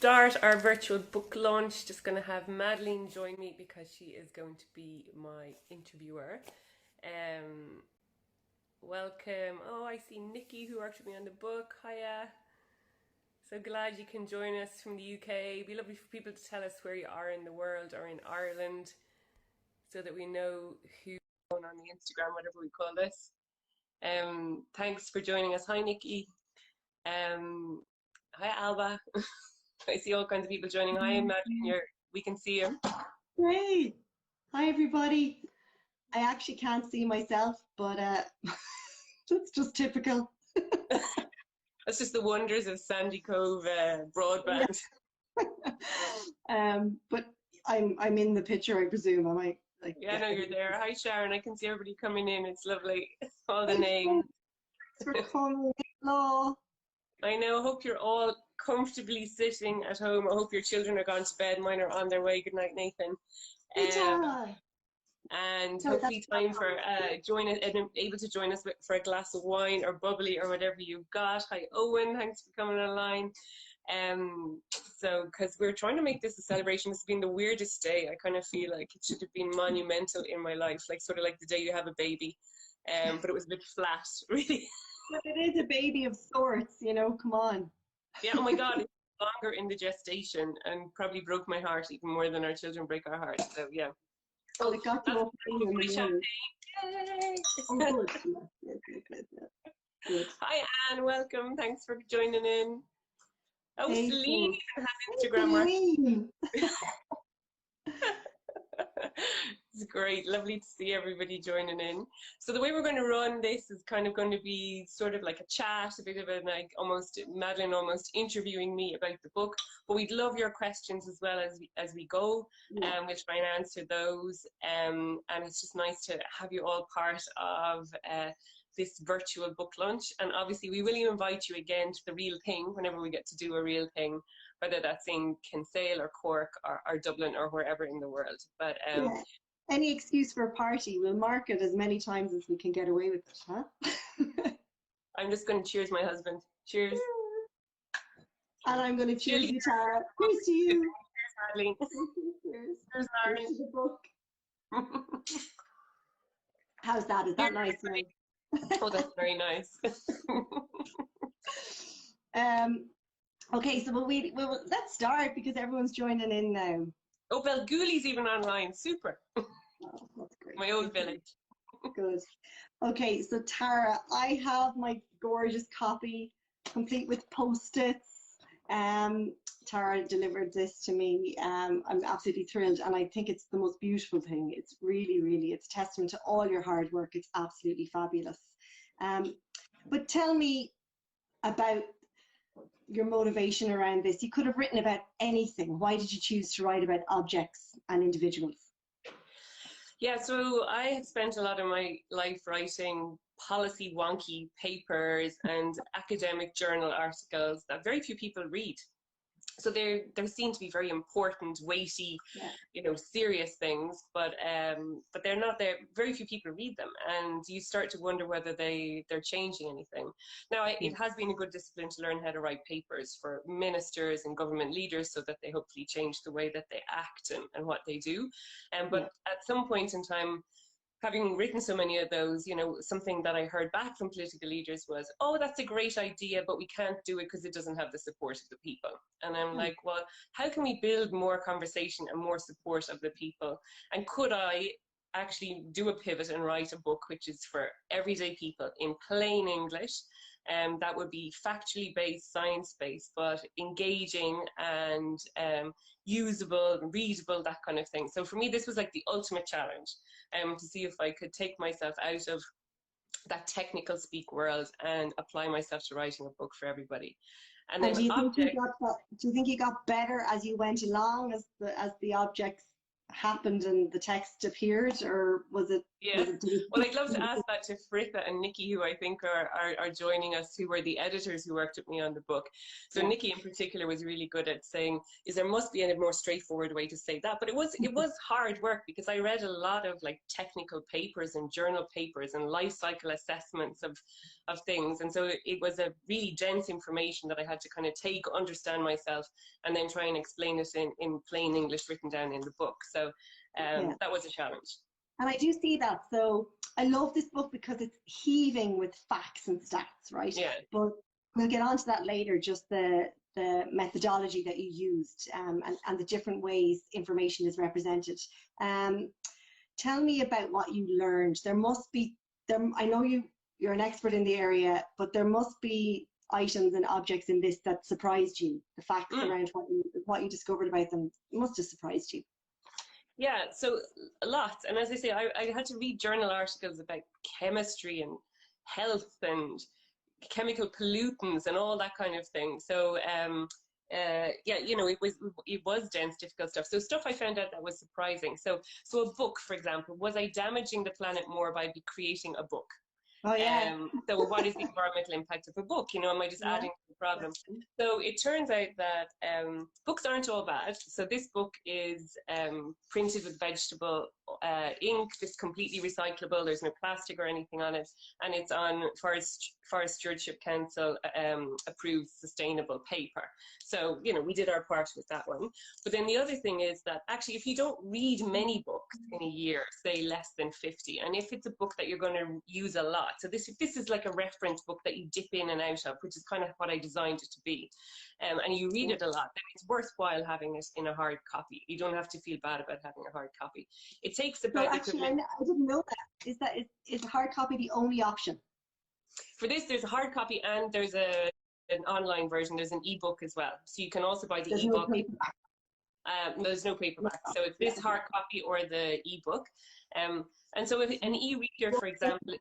start our virtual book launch. Just going to have Madeline join me because she is going to be my interviewer. Welcome. Oh, I see Nikki who worked with me on the book. Hiya. So glad you can join us from the UK. It'd be lovely for people to tell us where you are in the world or in Ireland so that we know who's on the Instagram, whatever we call this. Thanks for joining us. Hi, Nikki. Hi, Alba. I see all kinds of people joining. Hi, Madeline. We can see you. Great. Hi, everybody. I actually can't see myself, but that's just typical. That's just the wonders of Sandy Cove broadband. But I'm in the picture, I presume. Am I? Like, yeah, no, you're there. Hi, Sharon. I can see everybody coming in. It's lovely. All the names. Thanks for coming. Hello. I know. I hope you're all comfortably sitting at home. I hope your children are gone to bed. Mine are on their way. Good night, Nathan. And hopefully time for able to join us for a glass of wine or bubbly or whatever you've got. Hi, Owen. Thanks for coming online. So because we're trying to make this a celebration. This has been the weirdest day. I kind of feel like it should have been monumental in my life, like sort of like the day you have a baby. But it was a bit flat, really. But it is a baby of sorts, you know, come on. Yeah, oh my God, it's longer in the gestation and probably broke my heart even more than our children break our hearts. So yeah. Oh, it got to free champagne. Yay! Oh, good. Hi, Anne, welcome. Thanks for joining in. Oh, hey, Celine even has Instagram. It's great, lovely to see everybody joining in. So the way we're going to run this is kind of going to be sort of like a chat, a bit of a like almost Madeline almost interviewing me about the book. But we'd love your questions as well as we go, and we'll try and answer those. And it's just nice to have you all part of this virtual book launch. And obviously we will invite you again to the real thing whenever we get to do a real thing, whether that's in Kinsale or Cork or Dublin or wherever in the world. But any excuse for a party, we'll mark it as many times as we can get away with it, huh? I'm just going to cheers my husband. Cheers. And I'm going to cheers you, Tara. Cheers to you. Cheers, Madeline. Cheers. Cheers, Cheers to the book. How's that? Is that nice? Oh, that's very nice. Okay, so we'll let's start because everyone's joining in now. Oh, Belgooli's even online. Super. Oh, that's great. My old village. Good. Okay, so Tara, I have my gorgeous copy, complete with post-its. Tara delivered this to me. I'm absolutely thrilled, and I think it's the most beautiful thing. It's really, really, it's a testament to all your hard work. It's absolutely fabulous. But tell me about your motivation around this. You could have written about anything. Why did you choose to write about objects and individuals? Yeah, so I have spent a lot of my life writing policy wonky papers and academic journal articles that very few people read. So they're seen to be very important, weighty, you know, serious things, but they're not there. Very few people read them, and you start to wonder whether they're changing anything. Now, it has been a good discipline to learn how to write papers for ministers and government leaders, so that they hopefully change the way that they act and what they do. But at some point in time, having written so many of those, you know, something that I heard back from political leaders was, oh, that's a great idea, but we can't do it because it doesn't have the support of the people. And I'm like, well, how can we build more conversation and more support of the people? And could I actually do a pivot and write a book which is for everyday people in plain English? That would be factually based, science based, but engaging and usable, readable, that kind of thing. So for me, this was like the ultimate challenge, to see if I could take myself out of that technical speak world and apply myself to writing a book for everybody. And then do you think you got better as you went along, as the objects happened and the text appeared, or was it? Yeah. Well, I'd love to ask that to Fritha and Nikki, who I think are joining us, who were the editors who worked with me on the book. So Nikki in particular was really good at saying, there must be a more straightforward way to say that. But it was hard work, because I read a lot of like technical papers and journal papers and life cycle assessments of things. And so it was a really dense information that I had to kind of take, understand myself, and then try and explain it in plain English written down in the book. So that was a challenge. And I do see that. So I love this book because it's heaving with facts and stats, right? Yeah. But we'll get onto that later, just the methodology that you used, and the different ways information is represented. Tell me about what you learned. There must be, I know you're an expert in the area, but there must be items and objects in this that surprised you. The facts around what you discovered about them must have surprised you. Yeah, so a lot. And as I say, I had to read journal articles about chemistry and health and chemical pollutants and all that kind of thing. So yeah, you know, it was dense, difficult stuff. So stuff I found out that was surprising. So a book, for example, was I damaging the planet more by creating a book? Oh yeah. So what is the environmental impact of a book? You know, am I just adding to the problem? So it turns out that books aren't all bad. So this book is printed with vegetable ink. It's completely recyclable. There's no plastic or anything on it, and it's on Forest Stewardship Council approved sustainable paper. So, you know, we did our part with that one. But then the other thing is that actually, if you don't read many books in a year, say less than 50, and if it's a book that you're going to use a lot, so this is like a reference book that you dip in and out of, which is kind of what I designed it to be, and you read it a lot, then it's worthwhile having it in a hard copy. You don't have to feel bad about having a hard copy. It takes about... So actually, I didn't know that. Is a hard copy the only option? For this, there's a hard copy and there's an online version. There's an ebook as well. So you can also buy the ebook. No, there's no paperback. So it's this hard copy or the ebook. And so if an e-reader, for example,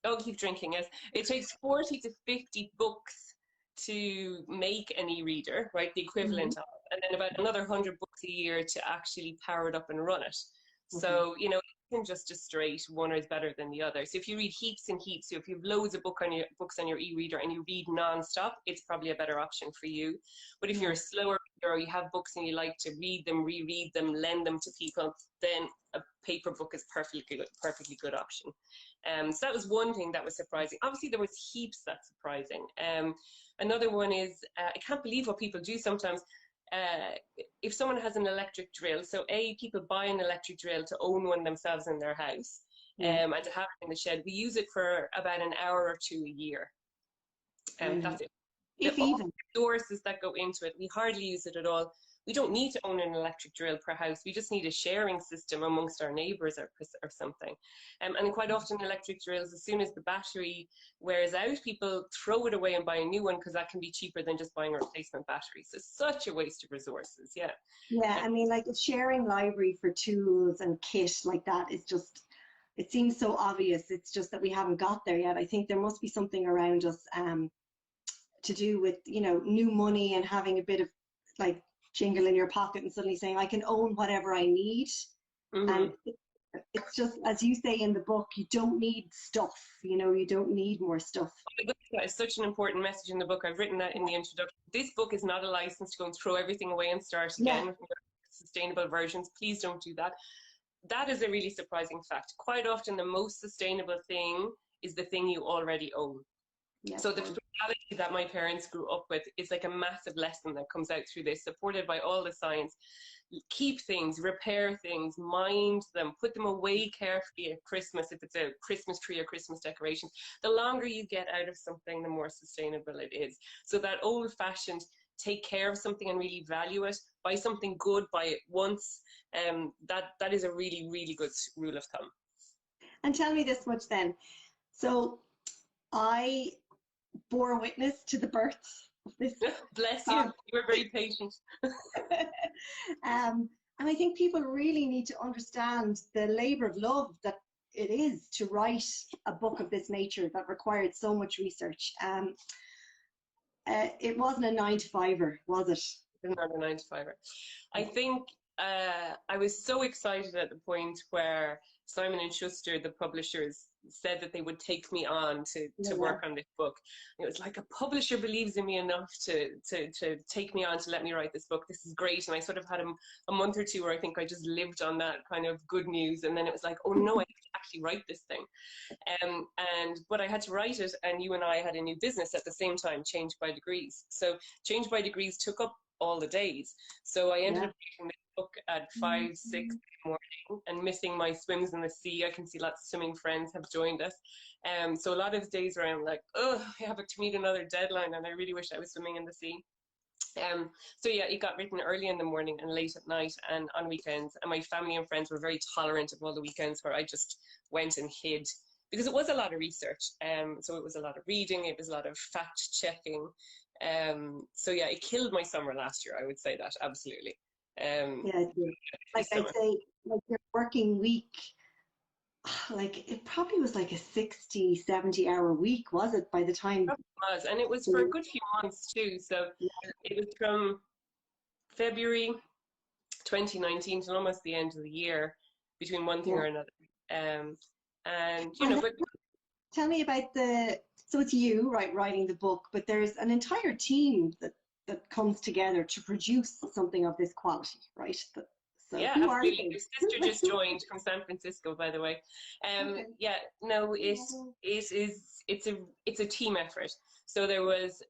oh, keep drinking, yes. It takes 40 to 50 books to make an e-reader, right? The equivalent of, and then about another 100 books a year to actually power it up and run it. So, you know, it isn't just a straight one is better than the other. So if you read heaps and heaps, so if you have loads of books on your e-reader and you read non-stop, it's probably a better option for you. But if you're a slower reader or you have books and you like to read them, reread them, lend them to people, then a paper book is perfectly good option. So that was one thing that was surprising. Obviously, there was heaps that's surprising. Another one is, I can't believe what people do sometimes. If someone has an electric drill, so people buy an electric drill to own one themselves in their house, and to have it in the shed. We use it for about an hour or two a year. That's it. If even. Resources that go into it, we hardly use it at all. We don't need to own an electric drill per house. We just need a sharing system amongst our neighbours or something. And quite often electric drills, as soon as the battery wears out, people throw it away and buy a new one because that can be cheaper than just buying a replacement battery. So such a waste of resources, yeah. Yeah, I mean, like a sharing library for tools and kit like that is just, it seems so obvious. It's just that we haven't got there yet. I think there must be something around us to do with, you know, new money and having a bit of like jingle in your pocket and suddenly saying I can own whatever I need. And it's just, as you say in the book, you don't need stuff, you know, you don't need more stuff. That is such an important message in the book. I've written that in the introduction. This book is not a license to go and throw everything away and start again with sustainable versions. Please don't do that. That is a really surprising fact. Quite often the most sustainable thing is the thing you already own. So the reality that my parents grew up with is like a massive lesson that comes out through this, supported by all the science. Keep things, repair things, mind them, put them away carefully at Christmas if it's a Christmas tree or Christmas decorations. The longer you get out of something, the more sustainable it is. So that old-fashioned take care of something and really value it, buy something good, buy it once, that is a really, really good rule of thumb. And tell me this much then. So I bore witness to the birth of this. Bless you, you were very patient. And I think people really need to understand the labor of love that it is to write a book of this nature that required so much research. It wasn't a 9-to-5er, was it? It was not a 9-to-5er. I think I was so excited at the point where Simon & Schuster, the publishers, said that they would take me on to work on this book. And it was like, a publisher believes in me enough to take me on to let me write this book. This is great. And I sort of had a month or two where I think I just lived on that kind of good news. And then it was like, oh no, I have to actually write this thing. But I had to write it, and you and I had a new business at the same time, Change by Degrees. So Change by Degrees took up all the days. So I ended up reading this book at 5, 6 in the morning and missing my swims in the sea. I can see lots of swimming friends have joined us. So a lot of days where I'm like, oh, I have to meet another deadline, and I really wish I was swimming in the sea. So yeah, it got written early in the morning and late at night and on weekends. And my family and friends were very tolerant of all the weekends where I just went and hid, because it was a lot of research. So it was a lot of reading, it was a lot of fact checking. So yeah, it killed my summer last year, I would say that, absolutely. Yeah, like I'd say, like your working week, like it probably was like a 60, 70-hour week, was it, by the time? It was, and it was for a good few months too. So it was from February 2019 to almost the end of the year, between one thing or another. And you know, but tell me about so it's you, right, writing the book, but there's an entire team that comes together to produce something of this quality, right? So yeah, who absolutely. are they? Your sister just joined from San Francisco, by the way. Yeah, no, it's a team effort. So there was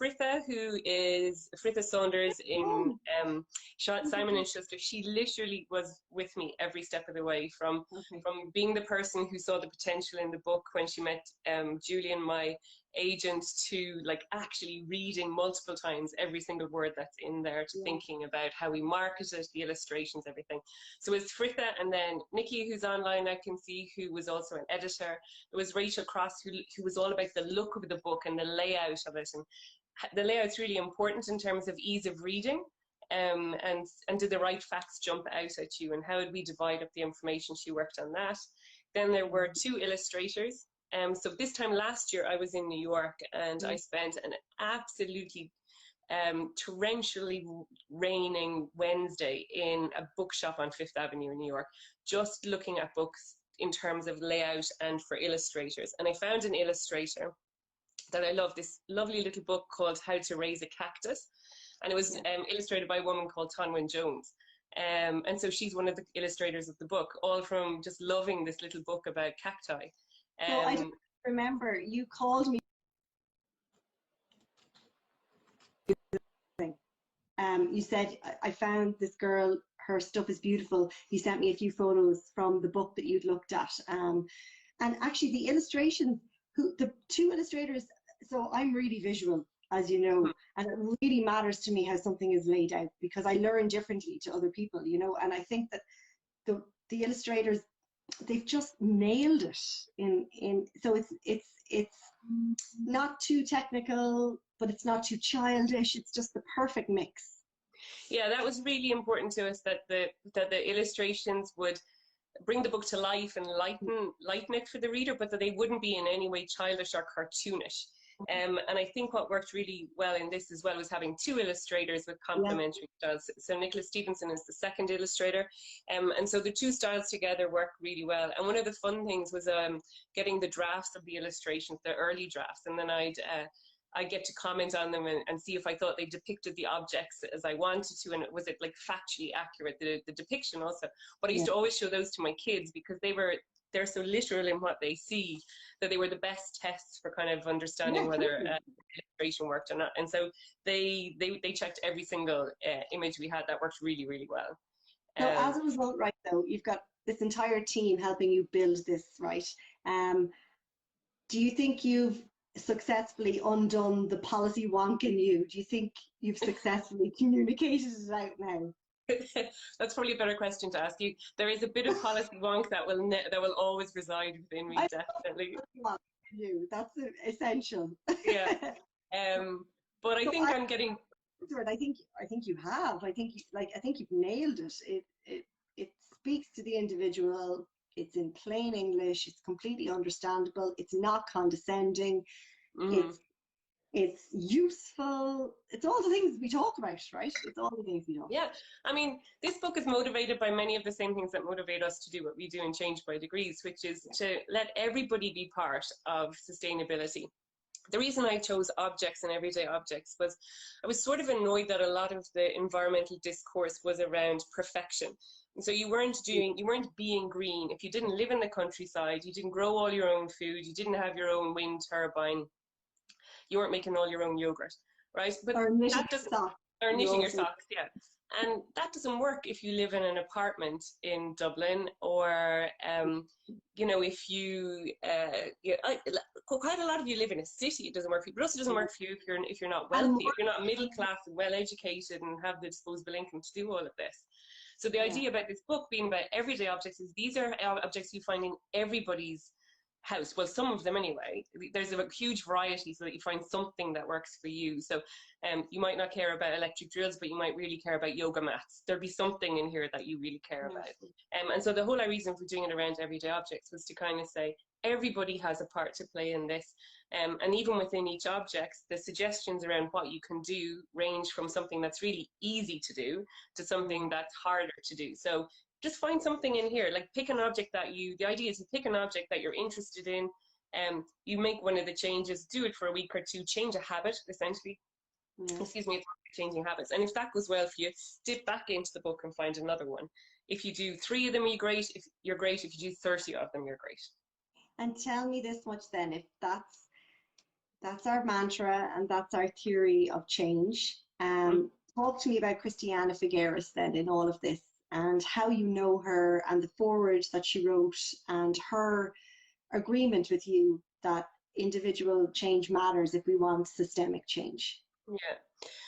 Fritha, Fritha Saunders in Simon and Schuster. She literally was with me every step of the way, from being the person who saw the potential in the book when she met Julian, my agent, to like actually reading multiple times every single word that's in there, to thinking about how we market it, the illustrations, everything. So it's Fritha, and then Nikki, who's online, I can see, who was also an editor. There was Rachel Cross, who was all about the look of the book and the layout of it. And the layout's really important in terms of ease of reading. And did the right facts jump out at you, and how would we divide up the information? She worked on that. Then there were 2 illustrators. So this time last year I was in New York, and I spent an absolutely torrentially raining Wednesday in a bookshop on Fifth Avenue in New York, just looking at books in terms of layout and for illustrators. And I found an illustrator that I love, this lovely little book called How to Raise a Cactus. And it was illustrated by a woman called Tonwyn Jones. And so she's one of the illustrators of the book, all from just loving this little book about cacti. So I don't remember, you called me. You said, I found this girl, her stuff is beautiful. You sent me a few photos from the book that you'd looked at. And actually the illustrations, the 2 illustrators, so I'm really visual, as you know, and it really matters to me how something is laid out, because I learn differently to other people, you know, and I think that the illustrators, they've just nailed it so it's not too technical, but it's not too childish. It's just the perfect mix. Yeah, that was really important to us, that the illustrations would bring the book to life and lighten it for the reader, but that they wouldn't be in any way childish or cartoonish. And I think what worked really well in this as well was having 2 illustrators with complementary styles. So Nicholas Stevenson is the second illustrator. And so the 2 styles together work really well. And one of the fun things was getting the drafts of the illustrations, the early drafts, and then I'd get to comment on them and see if I thought they depicted the objects as I wanted to, and was it like factually accurate, the depiction also. But I used to always show those to my kids, because they're so literal in what they see, that they were the best tests for kind of understanding whether illustration worked or not. And so they checked every single image we had. That worked really, really well. So as a result, right, though, you've got this entire team helping you build this, right? Do you think you've successfully undone the policy wonk in you? Do you think you've successfully communicated it out now? That's probably a better question to ask you. There is a bit of policy wonk that will always reside within me, definitely. That's essential. Yeah. But I think I'm getting. I think you have. I think you've nailed it. It speaks to the individual. It's in plain English. It's completely understandable. It's not condescending. It's useful. It's all the things we talk about, right? It's all the things we talk about. Yeah, I mean, this book is motivated by many of the same things that motivate us to do what we do in Change by Degrees, which is to let everybody be part of sustainability. The reason I chose objects and everyday objects was I was sort of annoyed that a lot of the environmental discourse was around perfection. And so you weren't being green. If you didn't live in the countryside, you didn't grow all your own food, you didn't have your own wind turbine, you weren't making all your own yogurt, right? But Or knitting that doesn't, socks. or You knitting your also, socks, yeah. And that doesn't work if you live in an apartment in Dublin, or if quite a lot of you live in a city. It doesn't work for you, but also doesn't work for you if you're not and wealthy, more, if you're not middle class and well educated and have the disposable income to do all of this. So the yeah. idea about this book being about everyday objects is these are objects you find in everybody's house. Well, some of them anyway. There's a huge variety so that you find something that works for you. So you might not care about electric drills, but you might really care about yoga mats. There'll be something in here that you really care about. And so the whole reason for doing it around everyday objects was to kind of say everybody has a part to play in this. And even within each object, the suggestions around what you can do range from something that's really easy to do to something that's harder to do. So just find something in here, like pick an object the idea is you pick an object that you're interested in, you make one of the changes, do it for a week or two, change a habit, essentially. Excuse me, changing habits. And if that goes well for you, dip back into the book and find another one. If you do 3 of them, you're great. If you do 30 of them, you're great. And tell me this much then, if that's our mantra and that's our theory of change, talk to me about Christiana Figueres then in all of this, and how you know her, and the foreword that she wrote, and her agreement with you that individual change matters if we want systemic change. Yeah.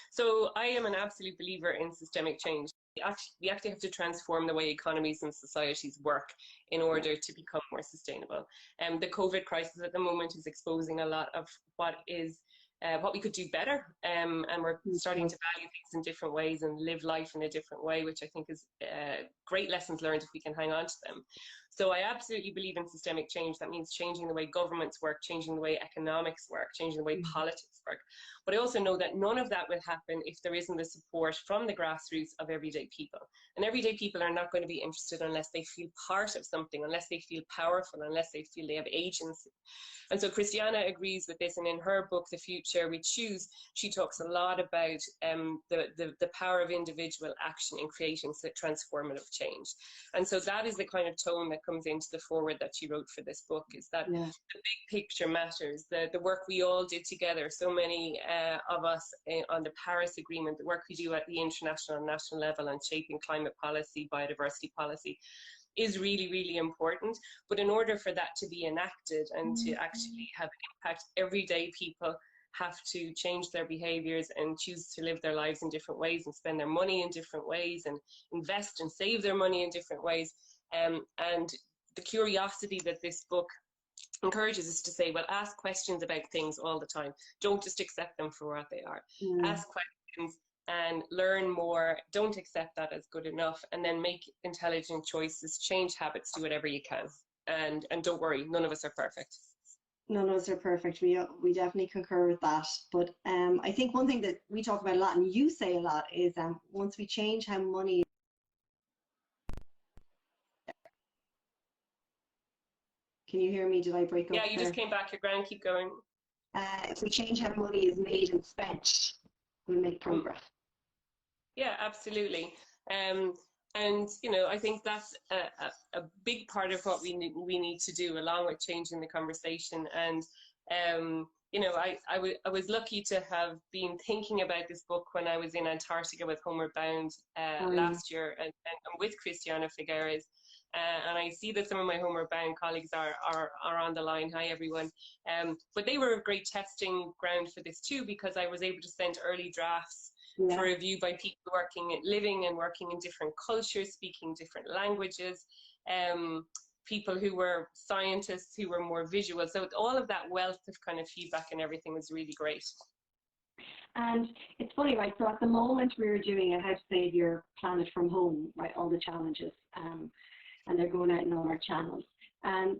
So I am an absolute believer in systemic change. We actually have to transform the way economies and societies work in order to become more sustainable. The COVID crisis at the moment is exposing a lot of what we could do better, and we're starting to value things in different ways and live life in a different way, which I think is great lessons learned if we can hang on to them. So I absolutely believe in systemic change. That means changing the way governments work, changing the way economics work, changing the way politics work. But I also know that none of that will happen if there isn't the support from the grassroots of everyday people. And everyday people are not going to be interested unless they feel part of something, unless they feel powerful, unless they feel they have agency. And so Christiana agrees with this, and in her book, The Future We Choose, she talks a lot about the power of individual action in creating transformative change. And so that is the kind of tone that comes into the foreword that she wrote for this book, is that the big picture matters, the work we all did together, so many of us on the Paris Agreement, the work we do at the international and national level on shaping climate policy, biodiversity policy, is really, really important. But in order for that to be enacted and to actually have an impact, everyday people have to change their behaviors and choose to live their lives in different ways and spend their money in different ways and invest and save their money in different ways. And the curiosity that this book encourages us to say, well, ask questions about things all the time. Don't just accept them for what they are. Ask questions and learn more. Don't accept that as good enough, and then make intelligent choices, change habits, do whatever you can. And don't worry, none of us are perfect. None of us are perfect. We definitely concur with that. But I think one thing that we talk about a lot, and you say a lot, is once we change how money. Can you hear me? Did I break up? Yeah, you just came back. You're grand. Keep going. If we change how money is made and spent, we'll make progress. Yeah, absolutely. And I think that's a big part of what we need to do, along with changing the conversation. And I was lucky to have been thinking about this book when I was in Antarctica with Homeward Bound last year, and with Christiana Figueres. And I see that some of my Homeward Bound colleagues are on the line. Hi, everyone. But they were a great testing ground for this too, because I was able to send early drafts for review by people living and working in different cultures, speaking different languages, people who were scientists who were more visual. So all of that wealth of kind of feedback and everything was really great. And it's funny, right? So at the moment we're doing a How to Save Your Planet from Home, right? All the challenges, and they're going out in all our channels. And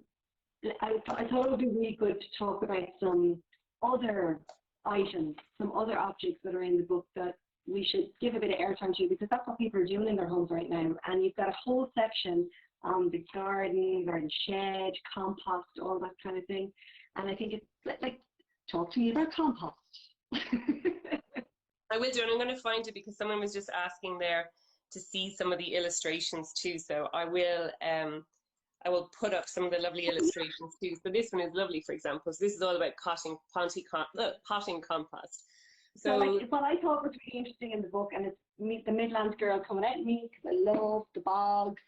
I thought it would be really good to talk about some other items, some other objects that are in the book that we should give a bit of airtime to, because that's what people are doing in their homes right now. And you've got a whole section on the garden shed, compost, all that kind of thing. And I think it's like, talk to me about compost. I will do, and I'm going to find it because someone was just asking there to see some of the illustrations too. So I will put up some of the lovely illustrations too. So this one is lovely, for example. So this is all about potting compost. So like, what I thought was really interesting in the book, and it's Meet the Midlands Girl coming out of me because I love the bogs.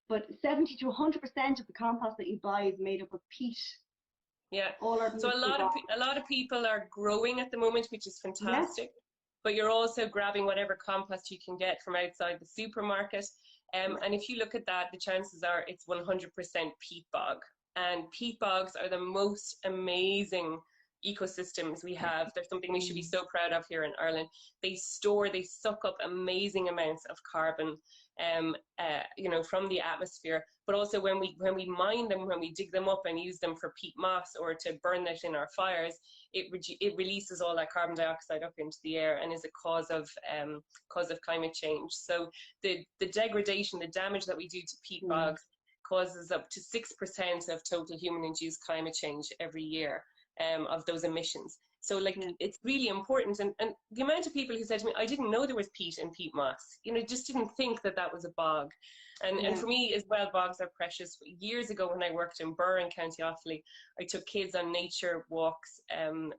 But 70 to 100% of the compost that you buy is made up of peat. Yeah. All our so a lot of people are growing at the moment, which is fantastic. Yes. But you're also grabbing whatever compost you can get from outside the supermarket. And if you look at that, the chances are it's 100% peat bog. And peat bogs are the most amazing ecosystems we have. They're something we should be so proud of here in Ireland. They suck up amazing amounts of carbon, you know, from the atmosphere. But also when we mine them, when we dig them up and use them for peat moss or to burn it in our fires, it releases all that carbon dioxide up into the air and is a cause of climate change. So the degradation, the damage that we do to peat bogs causes up to 6% of total human-induced climate change every year. Of those emissions. So like it's really important, and the amount of people who said to me, I didn't know there was peat in peat moss, you know, just didn't think that that was a bog. And for me as well, bogs are precious. Years ago when I worked in Birr in County Offaly, I took kids on nature walks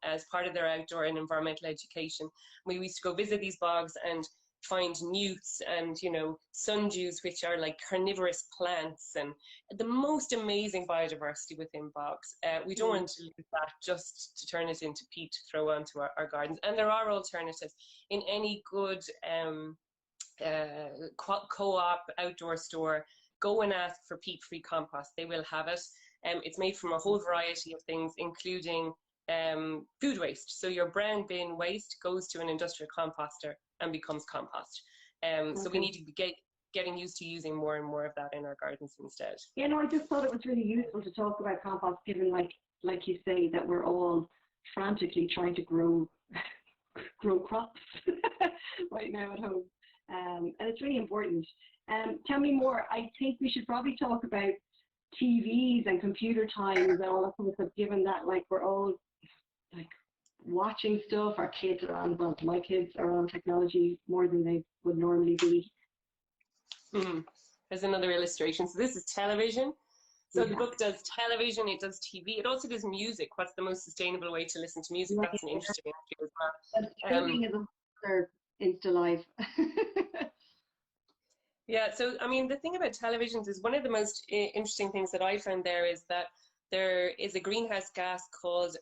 as part of their outdoor and environmental education. We used to go visit these bogs and find newts and, you know, sundews, which are like carnivorous plants, and the most amazing biodiversity within bogs. We don't want to lose that just to turn it into peat to throw onto our gardens. And there are alternatives in any good co-op outdoor store. Go and ask for peat-free compost. They will have it. It's made from a whole variety of things, including food waste. So your brown bin waste goes to an industrial composter and becomes compost. So we need to be getting used to using more and more of that in our gardens instead. Yeah, no, I just thought it was really useful to talk about compost, given like you say, that we're all frantically trying to grow crops right now at home. And it's really important. Tell me more. I think we should probably talk about TVs and computer times and all that kind of stuff, given that like we're all like watching stuff. Our kids are on, well, my kids are on technology more than they would normally be. There's another illustration. So this is television. So the book does television, it does TV, it also does music. What's the most sustainable way to listen to music? That's an interesting issue as well. Streaming is another Insta Live. Yeah, so I mean, the thing about televisions is one of the most interesting things that I found there is that there is a greenhouse gas called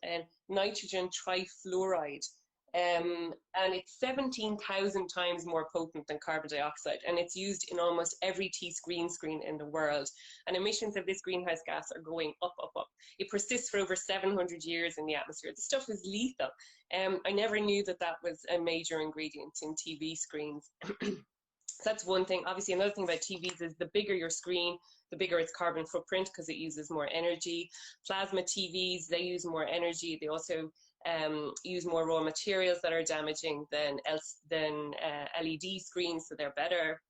nitrogen trifluoride. And it's 17,000 times more potent than carbon dioxide, and it's used in almost every green screen in the world. And emissions of this greenhouse gas are going up, up, up. It persists for over 700 years in the atmosphere. The stuff is lethal. I never knew that that was a major ingredient in TV screens. So that's one thing. Obviously, another thing about TVs is the bigger your screen, the bigger its carbon footprint because it uses more energy. Plasma TVs, they use more energy. They also use more raw materials that are damaging than LED screens, so they're better.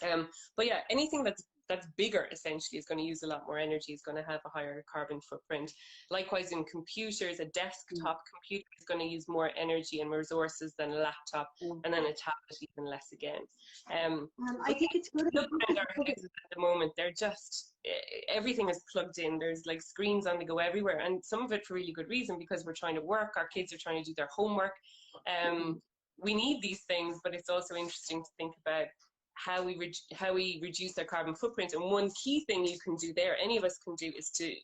But yeah, anything that's bigger essentially is going to use a lot more energy, is going to have a higher carbon footprint. Likewise in computers, a desktop computer is going to use more energy and resources than a laptop, and then a tablet even less again. I think it's good. Look around our houses at the moment, they're just, everything is plugged in. There's like screens on the go everywhere, and some of it for really good reason, because we're trying to work, our kids are trying to do their homework. We need these things, but it's also interesting to think about how we reduce our carbon footprint. And one key thing you can do there, any of us can do, is to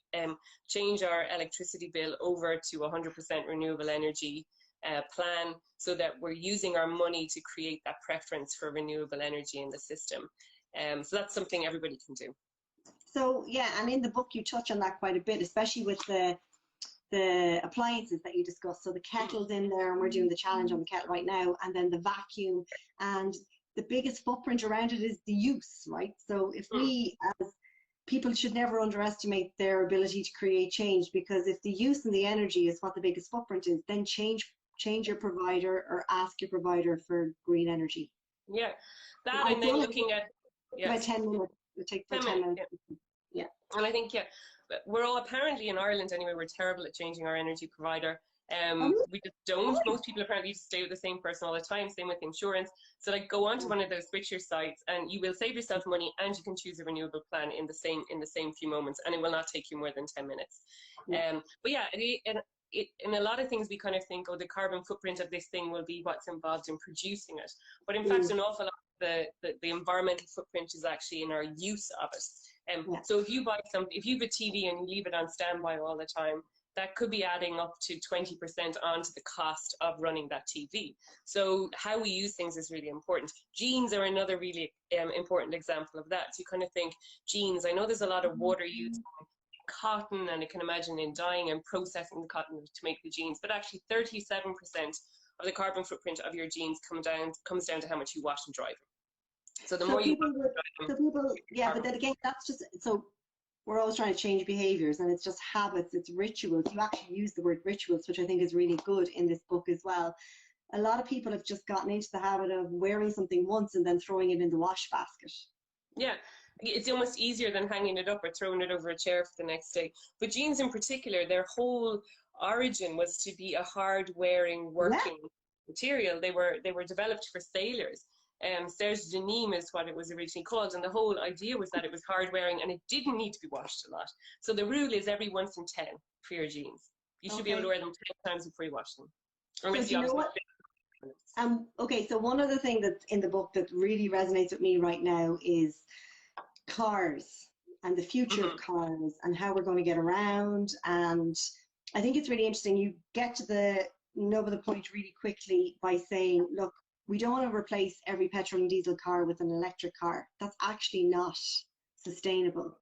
change our electricity bill over to 100% renewable energy plan, so that we're using our money to create that preference for renewable energy in the system. So that's something everybody can do. So yeah, and in the book you touch on that quite a bit, especially with the appliances that you discussed. So the kettle's in there, and we're doing the challenge on the kettle right now, and then the vacuum, and the biggest footprint around it is the use, right? So if we, as people, should never underestimate their ability to create change, because if the use and the energy is what the biggest footprint is, then change your provider, or ask your provider for green energy. Yeah, that, and then looking at about 10 minutes. It takes 10 minutes. Yeah. And I think we're all, apparently in Ireland anyway, we're terrible at changing our energy provider. We just don't. Most people apparently just stay with the same person all the time. Same with insurance. So like go onto one of those switcher sites and you will save yourself money, and you can choose a renewable plan in the same few moments, and it will not take you more than 10 minutes. But yeah, in a lot of things we kind of think, oh, the carbon footprint of this thing will be what's involved in producing it. But in fact, an awful lot of the environmental footprint is actually in our use of it. So if you if you have a TV and you leave it on standby all the time, that could be adding up to 20% onto the cost of running that TV. So how we use things is really important. Jeans are another really important example of that. So you kind of think, jeans, I know there's a lot of water used in cotton, and I can imagine in dyeing and processing the cotton to make the jeans, but actually 37% of the carbon footprint of your jeans comes down to how much you wash and dry them. So the more you wash and dry them, yeah, but then again, that's just, so we're always trying to change behaviors, and it's just habits, it's rituals. You actually use the word rituals, which I think is really good in this book as well. A lot of people have just gotten into the habit of wearing something once and then throwing it in the wash basket. Yeah, it's almost easier than hanging it up or throwing it over a chair for the next day. But jeans in particular, their whole origin was to be a hard-wearing working material. They were developed for sailors. Serge denim is what it was originally called, and the whole idea was that it was hard wearing and it didn't need to be washed a lot. So the rule is every once in 10 for your jeans. You should be able to wear them 10 times before you wash them. So you know what? Okay, so one other thing that's in the book that really resonates with me right now is cars and the future of cars and how we're going to get around. And I think it's really interesting. You get to the nub of the point really quickly by saying, look, we don't want to replace every petrol and diesel car with an electric car. That's actually not sustainable.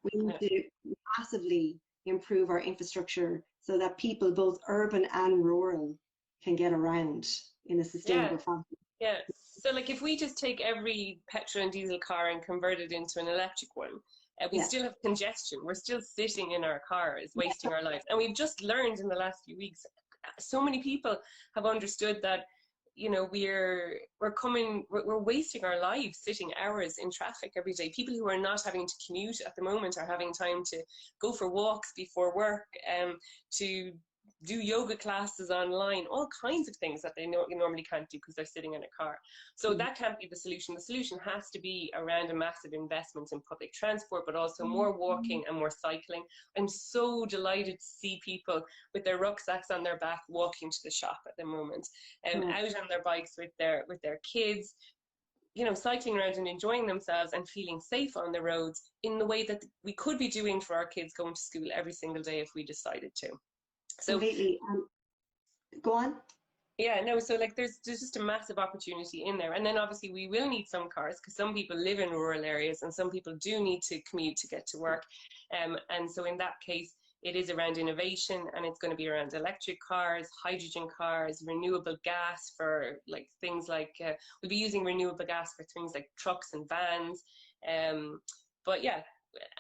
We need to massively improve our infrastructure so that people, both urban and rural, can get around in a sustainable fashion. Yeah. So like if we just take every petrol and diesel car and convert it into an electric one, we still have congestion. We're still sitting in our cars, wasting our lives. And we've just learned in the last few weeks, so many people have understood that, you know, we're wasting our lives sitting hours in traffic every day. People who are not having to commute at the moment are having time to go for walks before work, to do yoga classes online, all kinds of things that they normally can't do because they're sitting in a car. So that can't be the solution. The solution has to be around a massive investment in public transport, but also more walking and more cycling. I'm so delighted to see people with their rucksacks on their back walking to the shop at the moment, out on their bikes with their kids, you know, cycling around and enjoying themselves and feeling safe on the roads in the way that we could be doing for our kids going to school every single day if we decided to. So completely. Go on. Yeah, no, so like there's just a massive opportunity in there. And then obviously we will need some cars because some people live in rural areas and some people do need to commute to get to work. And so in that case, it is around innovation, and it's going to be around electric cars, hydrogen cars, renewable gas for like things like, we'll be using renewable gas for things like trucks and vans. But yeah.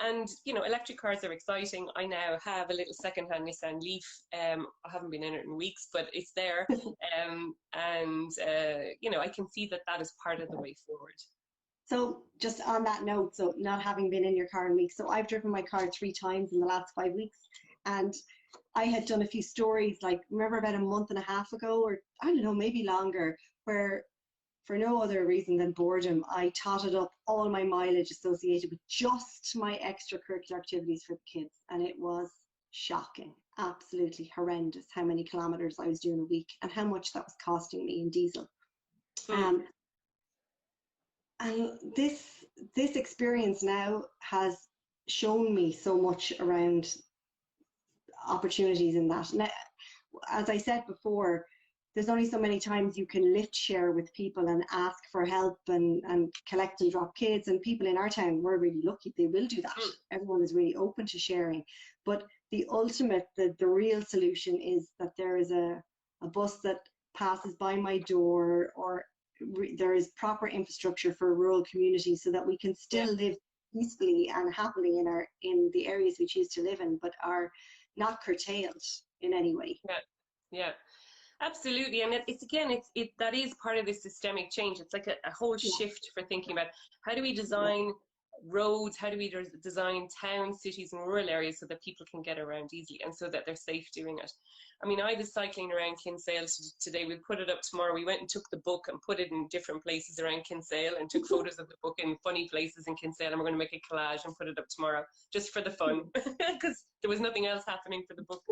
And, you know, electric cars are exciting. I now have a little second-hand Nissan Leaf. I haven't been in it in weeks, but it's there. You know, I can see that is part of the way forward. So just on that note, so not having been in your car in weeks, so I've driven my car 3 times in the last 5 weeks. And I had done a few stories, like, remember about a month and a half ago, or I don't know, maybe longer, where for no other reason than boredom, I totted up all my mileage associated with just my extracurricular activities for the kids. And it was shocking, absolutely horrendous how many kilometers I was doing a week and how much that was costing me in diesel. And this experience now has shown me so much around opportunities in that. Now, as I said before, there's only so many times you can lift share with people and ask for help and collect and drop kids. And people in our town, we're really lucky, they will do that. Everyone is really open to sharing. But the ultimate, the real solution is that there is a bus that passes by my door, or there is proper infrastructure for rural communities so that we can still live peacefully and happily in the areas we choose to live in, but are not curtailed in any way. Yeah. Absolutely, and that is part of the systemic change. It's like a whole shift for thinking about how do we design roads, how do we design towns, cities and rural areas so that people can get around easily and so that they're safe doing it. I mean, I was cycling around Kinsale today. We'll put it up tomorrow. We went and took the book and put it in different places around Kinsale and took photos of the book in funny places in Kinsale, and we're going to make a collage and put it up tomorrow just for the fun, because there was nothing else happening for the book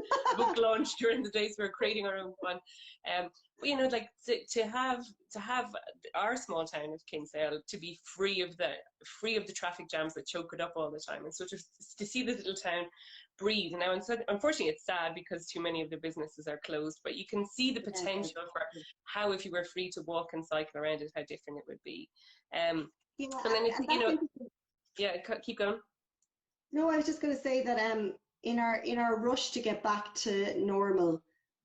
launch during the day, so we're creating our own fun. But, you know, like to have our small town of Kinsale to be free of the traffic jams that choke it up all the time, and so to see the little town breathe. Now, unfortunately, it's sad because too many of the businesses are closed, but you can see the potential for how, if you were free to walk and cycle around it, how different it would be. And then it's, you know, yeah, keep going. No, I was just going to say that in our rush to get back to normal,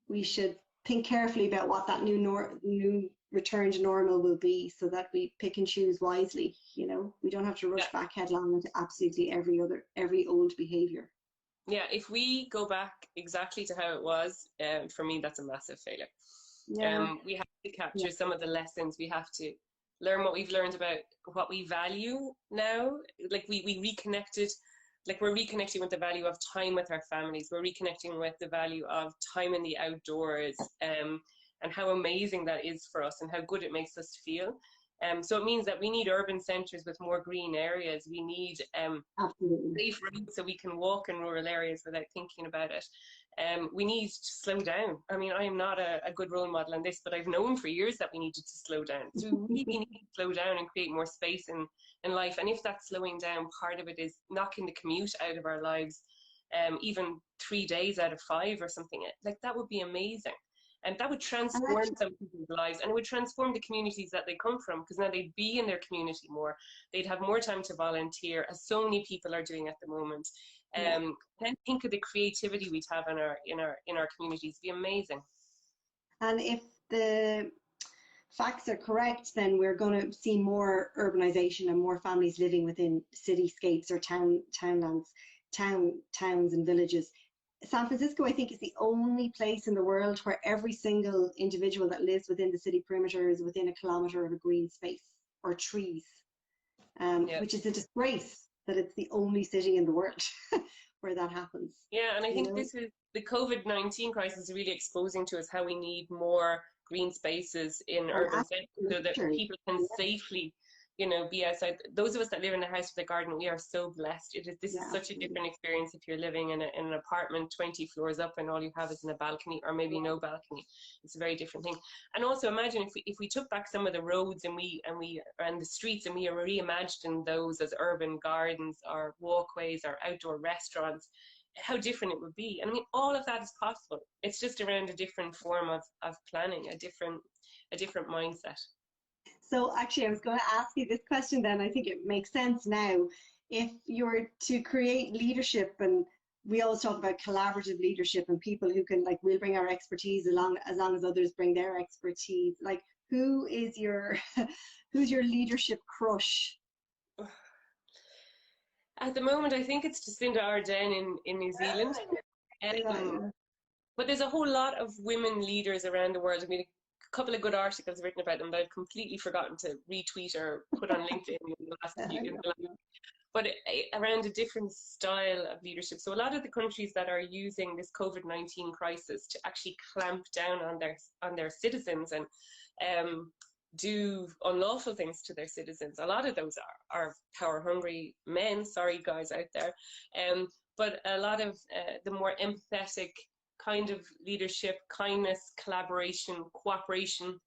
we should think carefully about what that new return to normal will be, so that we pick and choose wisely. You know, we don't have to rush back headlong into absolutely every old behavior. Yeah, if we go back exactly to how it was, for me, that's a massive failure. Yeah. We have to capture some of the lessons. We have to learn what we've learned about what we value now. Like we reconnected, like we're reconnecting with the value of time with our families. We're reconnecting with the value of time in the outdoors, and how amazing that is for us and how good it makes us feel. So it means that we need urban centres with more green areas. We need safe roads so we can walk in rural areas without thinking about it. We need to slow down. I mean, I am not a good role model in this, but I've known for years that we needed to slow down. So we really need to slow down and create more space in life. And if that's slowing down, part of it is knocking the commute out of our lives, even 3 days out of 5 or something. Like, that would be amazing. And that would transform some people's lives, and it would transform the communities that they come from, because now they'd be in their community more. They'd have more time to volunteer, as so many people are doing at the moment. Then think of the creativity we'd have in our communities. It'd be amazing. And if the facts are correct, then we're going to see more urbanization and more families living within cityscapes or towns and villages. San Francisco, I think, is the only place in the world where every single individual that lives within the city perimeter is within a kilometre of a green space or trees, which is a disgrace that it's the only city in the world where that happens. Yeah, and I think this is the COVID-19 crisis really exposing to us how we need more green spaces in urban centres so that people can safely, you know, be outside. Those of us that live in a house with a garden, we are so blessed. This is such a different experience if you're living in an apartment 20 floors up and all you have is in a balcony, or maybe no balcony. It's a very different thing. And also imagine if we took back some of the roads and the streets and we reimagined those as urban gardens or walkways or outdoor restaurants, how different it would be. And I mean, all of that is possible. It's just around a different form of planning, a different mindset. So actually, I was going to ask you this question then. I think it makes sense now. If you were to create leadership, and we always talk about collaborative leadership and people who can, like, we'll bring our expertise along as long as others bring their expertise. Like, who's your leadership crush? At the moment, I think it's Jacinda Ardern in New Zealand. But there's a whole lot of women leaders around the world. I mean, a couple of good articles written about them that I've completely forgotten to retweet or put on LinkedIn in the last few, but around a different style of leadership. So a lot of the countries that are using this COVID-19 crisis to actually clamp down on their citizens and do unlawful things to their citizens, a lot of those are power-hungry men, sorry guys out there, but a lot of the more empathetic kind of leadership, kindness, collaboration, cooperation,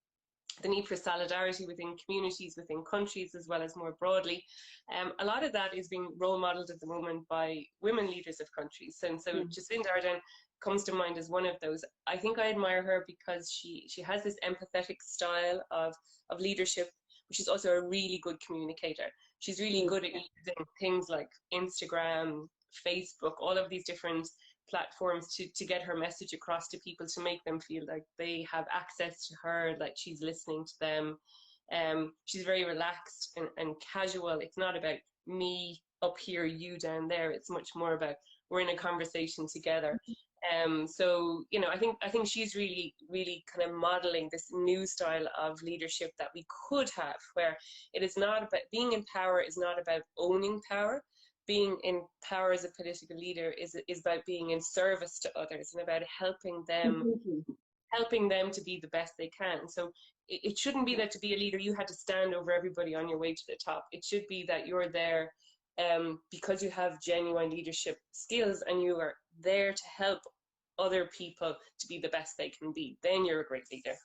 the need for solidarity within communities, within countries, as well as more broadly. A lot of that is being role modelled at the moment by women leaders of countries. And so Jacinda Ardern comes to mind as one of those. I think I admire her because she has this empathetic style of leadership, but she's also a really good communicator. She's really good at using things like Instagram, Facebook, all of these different platforms to get her message across to people, to make them feel like they have access to her, like she's listening to them. She's very relaxed and casual. It's not about me up here, you down there. It's much more about we're in a conversation together. So, you know, I think she's really, really kind of modeling this new style of leadership that we could have, where it is not about being in power, is not about owning power. Being in power as a political leader is about being in service to others and about helping them to be the best they can. So it shouldn't be that to be a leader you had to stand over everybody on your way to the top. It should be that you're there because you have genuine leadership skills and you are there to help other people to be the best they can be. Then you're a great leader.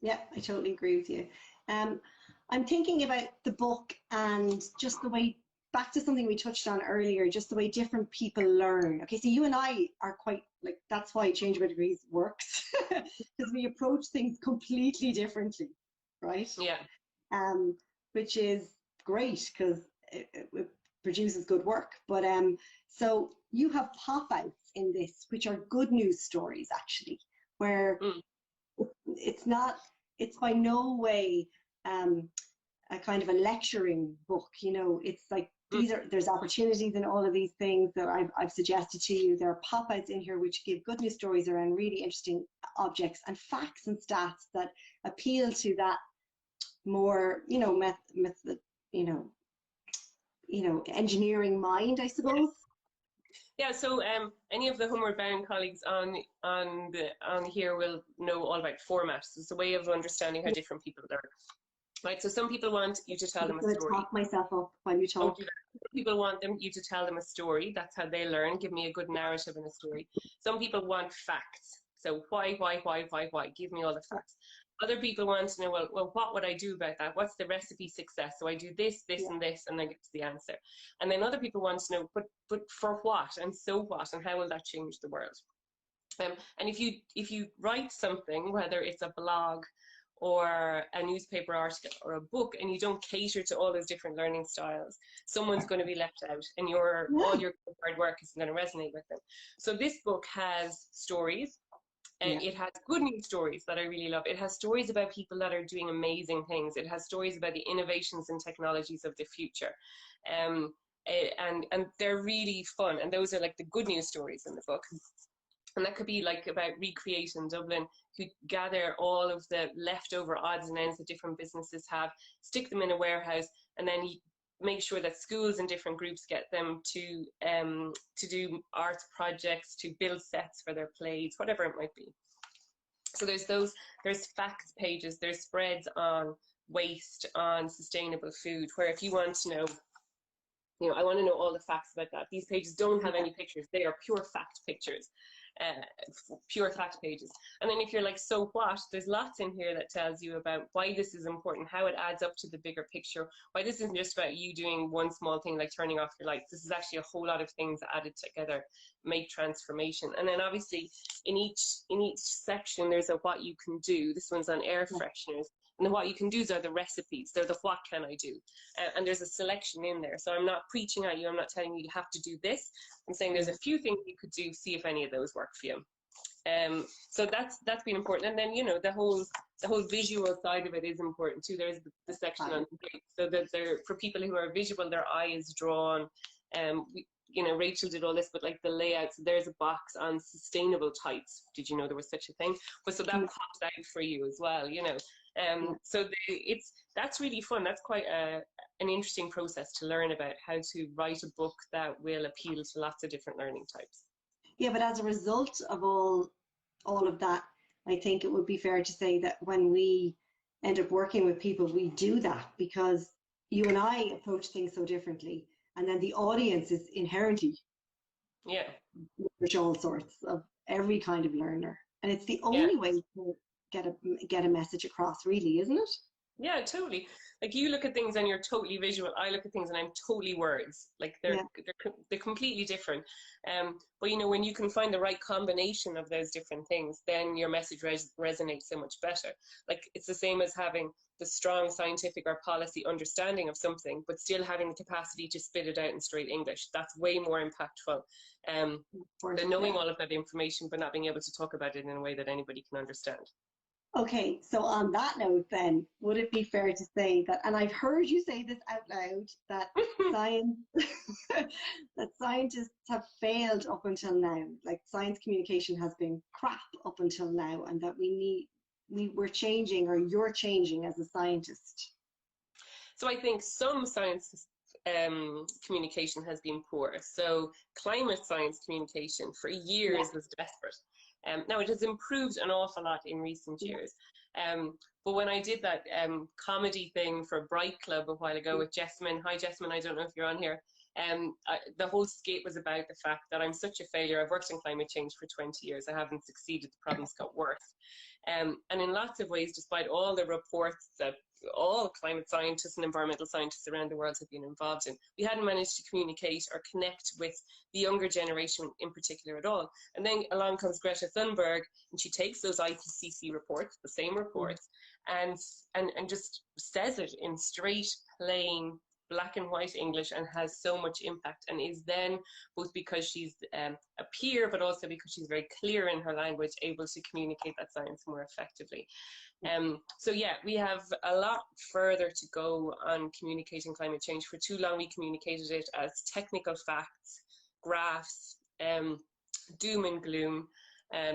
Yeah, I totally agree with you. I'm thinking about the book and just the way, back to something we touched on earlier, just the way different people learn. Okay, so you and I are quite, like, that's why Change by Degrees works, because we approach things completely differently, right? Yeah. Which is great because it produces good work. But so you have pop-outs in this, which are good news stories, actually, where it's by no way a kind of a lecturing book. You know, it's like there's opportunities in all of these things that I've suggested to you. There are pop-outs in here which give good news stories around really interesting objects and facts and stats that appeal to that more, you know, engineering mind, I suppose. Yeah, so any of the Homeward Bound colleagues on here will know all about formats. It's a way of understanding how different people learn. Right, so some people want you to tell them a story. I'm going to talk myself up while you talk. Some people want you to tell them a story. That's how they learn. Give me a good narrative in a story. Some people want facts. So why? Give me all the facts. Other people want to know, well, what would I do about that? What's the recipe success? So I do this, and this, and I get to the answer. And then other people want to know, but for what? And so what? And how will that change the world? And if you write something, whether it's a blog or a newspaper article or a book, and you don't cater to all those different learning styles, someone's going to be left out, and all your hard work isn't going to resonate with them. So this book has stories. And it has good news stories that I really love. It has stories about people that are doing amazing things. It has stories about the innovations and technologies of the future. And they're really fun. And those are like the good news stories in the book. And that could be like about Recreate in Dublin, who gather all of the leftover odds and ends that different businesses have, stick them in a warehouse, and then make sure that schools and different groups get them to do arts projects, to build sets for their plays, whatever it might be. So there's facts pages, there's spreads on waste, on sustainable food, where if you want to know, you know, I want to know all the facts about that. These pages don't have any pictures. They are pure fact pictures. Pure fact pages. And then if you're like, so what, there's lots in here that tells you about why this is important, how it adds up to the bigger picture, why this isn't just about you doing one small thing like turning off your lights. This is actually a whole lot of things added together make transformation. And then obviously in each section there's a what you can do. This one's on air fresheners. And then what you can do are the recipes. They're the what can I do. And there's a selection in there. So I'm not preaching at you. I'm not telling you you have to do this. I'm saying there's a few things you could do, see if any of those work for you. So that's been important. And then, you know, the whole visual side of it is important too. There's the section on so that for people who are visual, their eye is drawn. You know, Rachel did all this, but like the layouts, there's a box on sustainable tights. Did you know there was such a thing? But so that pops out for you as well, you know. So that's really fun. That's quite an interesting process to learn about how to write a book that will appeal to lots of different learning types. Yeah, but as a result of all of that, I think it would be fair to say that when we end up working with people, we do that because you and I approach things so differently. And then the audience is inherently all sorts of every kind of learner. And it's the only way to get a message across, really, isn't it? Yeah, totally. Like you look at things and you're totally visual. I look at things and I'm totally words. Like they're completely different. But you know, when you can find the right combination of those different things, then your message resonates so much better. Like it's the same as having the strong scientific or policy understanding of something, but still having the capacity to spit it out in straight English. That's way more impactful than knowing all of that information, but not being able to talk about it in a way that anybody can understand. Okay, so on that note, then, would it be fair to say that, and I've heard you say this out loud, that science, that scientists have failed up until now, like science communication has been crap up until now, and that we're changing, or you're changing as a scientist. So I think some science communication has been poor. So climate science communication for Yeah. years was desperate. Now it has improved an awful lot in recent Yeah. years. But when I did that comedy thing for Bright Club a while ago with Jessamine, hi Jessamine, I don't know if you're on here. The whole skate was about the fact that I'm such a failure. I've worked in climate change for 20 years. I haven't succeeded. The problems got worse. And in lots of ways, despite all the reports that all climate scientists and environmental scientists around the world have been involved in, we hadn't managed to communicate or connect with the younger generation in particular at all. And then along comes Greta Thunberg, and she takes those IPCC reports, the same reports, and just says it in straight, plain, black and white English, and has so much impact, and is then, both because she's a peer, but also because she's very clear in her language, able to communicate that science more effectively. So yeah, we have a lot further to go on communicating climate change. For too long, we communicated it as technical facts, graphs, doom and gloom.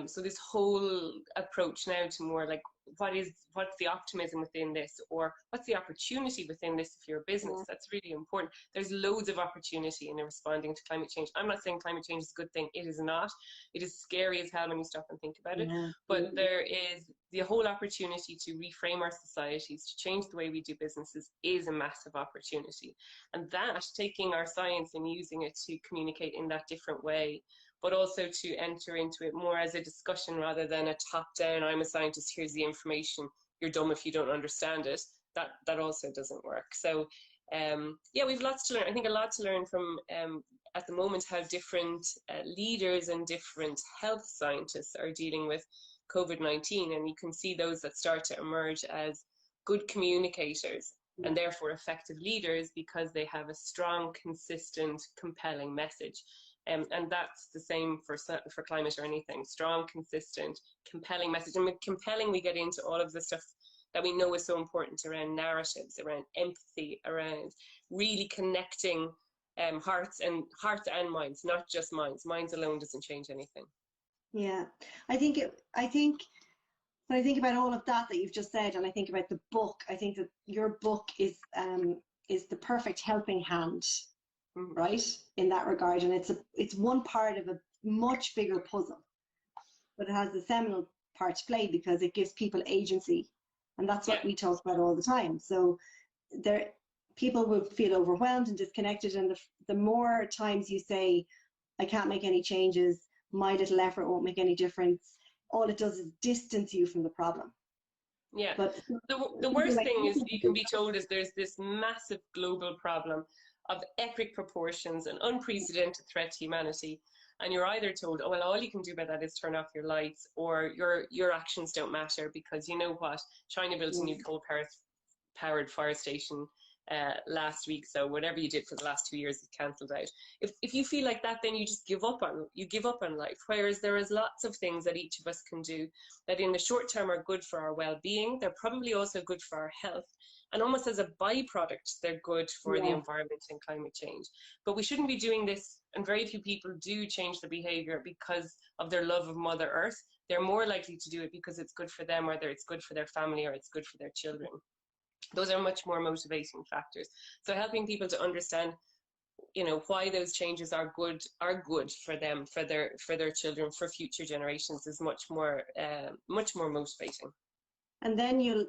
So this whole approach now to more like, what's the optimism within this, or what's the opportunity within this if you're a business? That's really important. There's loads of opportunity in responding to climate change. I'm not saying climate change is a good thing. It is not. It is scary as hell when you stop and think about it. Yeah. But there is the whole opportunity to reframe our societies, to change the way we do businesses, is a massive opportunity. And that, taking our science and using it to communicate in that different way, but also to enter into it more as a discussion rather than a top-down, I'm a scientist, here's the information, you're dumb if you don't understand it, that also doesn't work. So yeah, we've lots to learn. I think a lot to learn from, at the moment, how different leaders and different health scientists are dealing with COVID-19. And you can see those that start to emerge as good communicators and therefore effective leaders because they have a strong, consistent, compelling message. And that's the same for climate or anything. Strong, consistent, compelling message. And with compelling, we get into all of the stuff that we know is so important around narratives, around empathy, around really connecting hearts and minds, not just minds. Minds alone doesn't change anything. Yeah, I think when I think about all of that you've just said, and I think about the book, I think that your book is the perfect helping hand, right, in that regard. And it's one part of a much bigger puzzle, but it has the seminal part to play because it gives people agency, and that's what we talk about all the time. So people will feel overwhelmed and disconnected, and the more times you say, I can't make any changes, my little effort won't make any difference, all it does is distance you from the problem. Yeah, but the worst thing is you can be told is there's this massive global problem of epic proportions, an unprecedented threat to humanity, and you're either told, oh well, all you can do about that is turn off your lights, or your actions don't matter because, you know what, China built a new coal-powered fire station last week, so whatever you did for the last 2 years is cancelled out. If you feel like that, then you just give up on life. Whereas there is lots of things that each of us can do that in the short term are good for our well-being. They're probably also good for our health, and almost as a byproduct, they're good for the environment and climate change. But we shouldn't be doing this, and very few people do change their behavior because of their love of Mother Earth. They're more likely to do it because it's good for them, whether it's good for their family or it's good for their children. Those are much more motivating factors. So helping people to understand, you know, why those changes are good for them, for their children, for future generations, is much more motivating. And then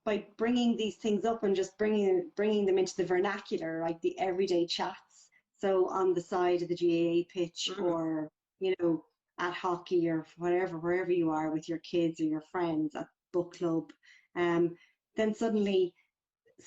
by bringing these things up and just bringing them into the vernacular, like the everyday chats. So on the side of the GAA pitch, or, you know, at hockey or whatever, wherever you are with your kids or your friends at book club, then suddenly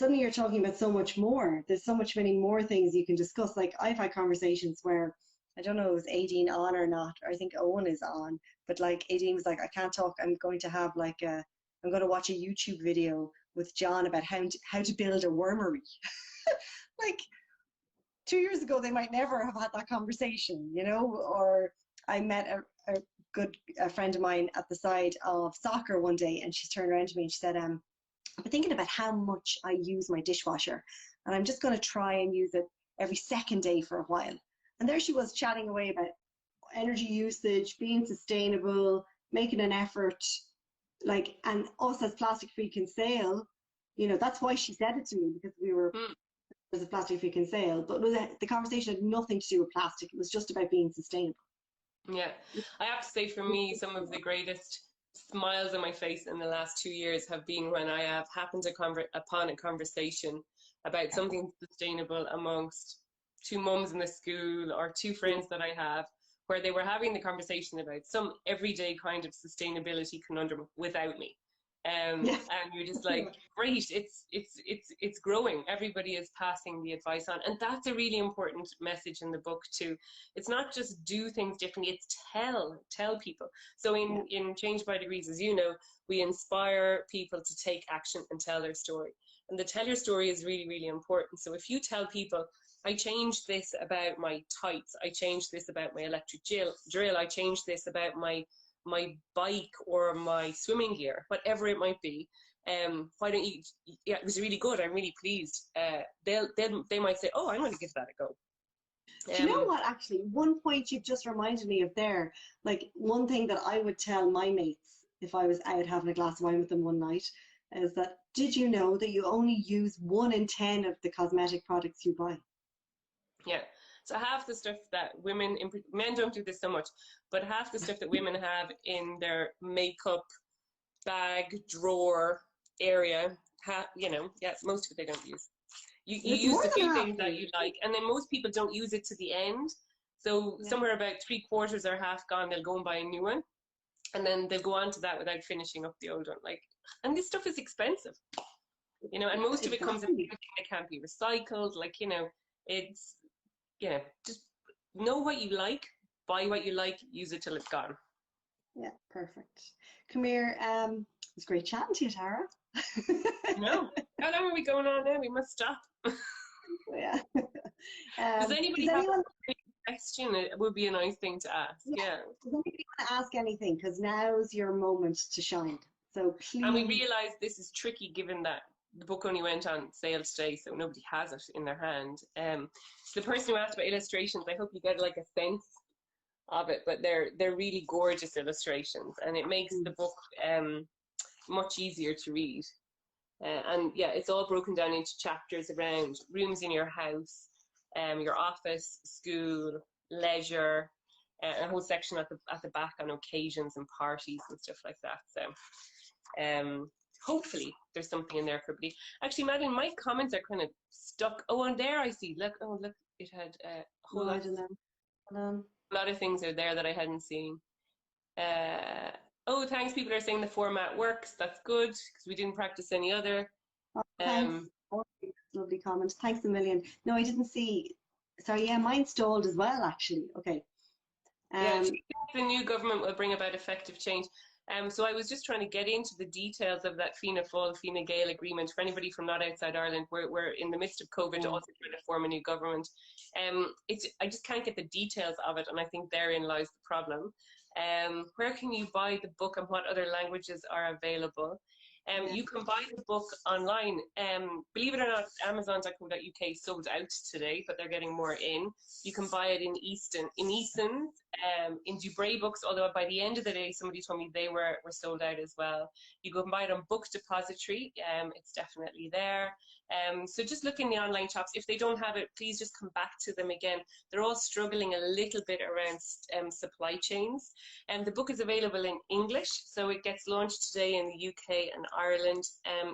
you're talking about so much more. There's so many more things you can discuss. Like, I've had conversations where, I don't know, is Aideen on or not, or I think Owen is on, but like Aideen was like, I can't talk, I'm going to watch a YouTube video with John about how to build a wormery. Like 2 years ago, they might never have had that conversation, you know. Or I met a good friend of mine at the side of soccer one day, and she turned around to me and she said, I've been thinking about how much I use my dishwasher, and I'm just going to try and use it every second day for a while. And there she was chatting away about energy usage, being sustainable, making an effort, like, and us as Plastic Free Kinsale, you know, that's why she said it to me, because we were as a Plastic Free Kinsale, but the conversation had nothing to do with plastic. It was just about being sustainable. Yeah, I have to say, for me, some of the greatest smiles on my face in the last 2 years have been when I have happened upon a conversation about something sustainable amongst two mums in the school or two friends that I have, where they were having the conversation about some everyday kind of sustainability conundrum without me. And you're just like, great, it's growing. Everybody is passing the advice on, and that's a really important message in the book too. It's not just do things differently; it's tell people. So in Change by Degrees, as you know, we inspire people to take action and tell their story. And the tell your story is really, really important. So if you tell people, I changed this about my tights, I changed this about my electric drill, I changed this about my bike or my swimming gear, whatever it might be, why don't you, yeah, it was really good, I'm really pleased, they might say, oh, I'm going to give that a go. Do you know what, actually, one point you've just reminded me of there, like one thing that I would tell my mates if I was out having a glass of wine with them one night is that, did you know that you only use 1 in 10 of the cosmetic products you buy? Yeah. So half the stuff that men don't do this so much, but half the stuff that women have in their makeup bag, drawer area, most of it they don't use. You use the few things that you like, and then most people don't use it to the end. So somewhere about 3/4 or half gone, they'll go and buy a new one, and then they'll go on to that without finishing up the old one. Like, and this stuff is expensive, you know, and most of it comes in everything that can't be recycled. Like, you know, it's, you know, just know what you like, buy what you like, use it till it's gone. Yeah, perfect. Come here. It's great chatting to you, Tara. No, how long are we going on now? We must stop. Yeah. Does anybody have a question? It would be a nice thing to ask. Yeah. Does anybody want to ask anything? Because now's your moment to shine. So please. And we realise this is tricky given that the book only went on sale today, so nobody has it in their hand. So the person who asked about illustrations, I hope you get like a sense of it, but they're really gorgeous illustrations, and it makes the book much easier to read. And yeah, it's all broken down into chapters around rooms in your house, your office, school, leisure, a whole section at the back on occasions and parties and stuff like that. So hopefully there's something in there for everybody. Actually, Madeline, my comments are kind of stuck. Oh, and there I see. Look, it had a whole lot of things are there that I hadn't seen. Oh, thanks. People are saying the format works. That's good, because we didn't practice any other. Thanks. Lovely comment. Thanks a million. No, I didn't see. Sorry, yeah, mine stalled as well, actually. Okay. Yeah, the new government will bring about effective change. So I was just trying to get into the details of that Fianna Fáil, Fine Gael agreement. For anybody from not outside Ireland, we're in the midst of COVID, also trying to form a new government. I just can't get the details of it, and I think therein lies the problem. Where can you buy the book, and what other languages are available? You can buy the book online. Believe it or not, Amazon.co.uk sold out today, but they're getting more in. You can buy it in Easton, in Dubray Books, although by the end of the day, somebody told me they were sold out as well. You can buy it on Book Depository. It's definitely there. So just look in the online shops. If they don't have it, please just come back to them again. They're all struggling a little bit around supply chains. The book is available in English, so it gets launched today in the UK and Ireland.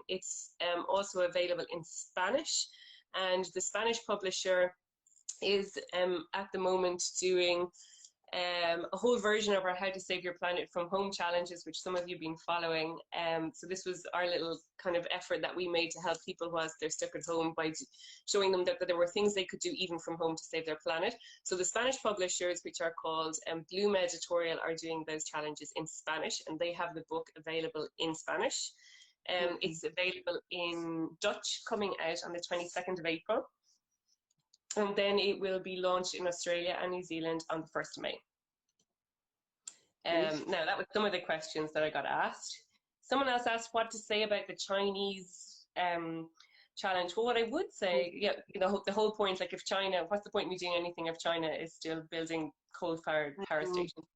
It's also available in Spanish, and the Spanish publisher is at the moment doing a whole version of our How to Save Your Planet from Home challenges, which some of you have been following. So this was our little kind of effort that we made to help people whilst they're stuck at home by showing them that there were things they could do even from home to save their planet. So the Spanish publishers, which are called Bloom Editorial, are doing those challenges in Spanish, and they have the book available in Spanish. It's available in Dutch coming out on the 22nd of April. And then it will be launched in Australia and New Zealand on the 1st of May. Now, that was some of the questions that I got asked. Someone else asked what to say about the Chinese challenge. Well, what I would say, yeah, the whole point, like if China, what's the point in me doing anything if China is still building coal-fired power stations?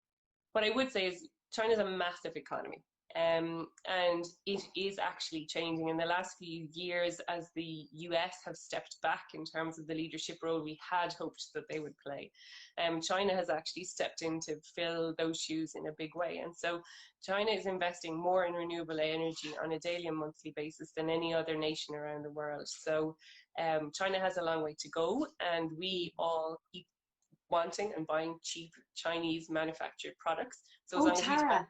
What I would say is China's a massive economy. And it is actually changing in the last few years as the US have stepped back in terms of the leadership role we had hoped that they would play. China has actually stepped in to fill those shoes in a big way. And so China is investing more in renewable energy on a daily and monthly basis than any other nation around the world. So China has a long way to go, and we all keep wanting and buying cheap Chinese manufactured products. So as long as Tara,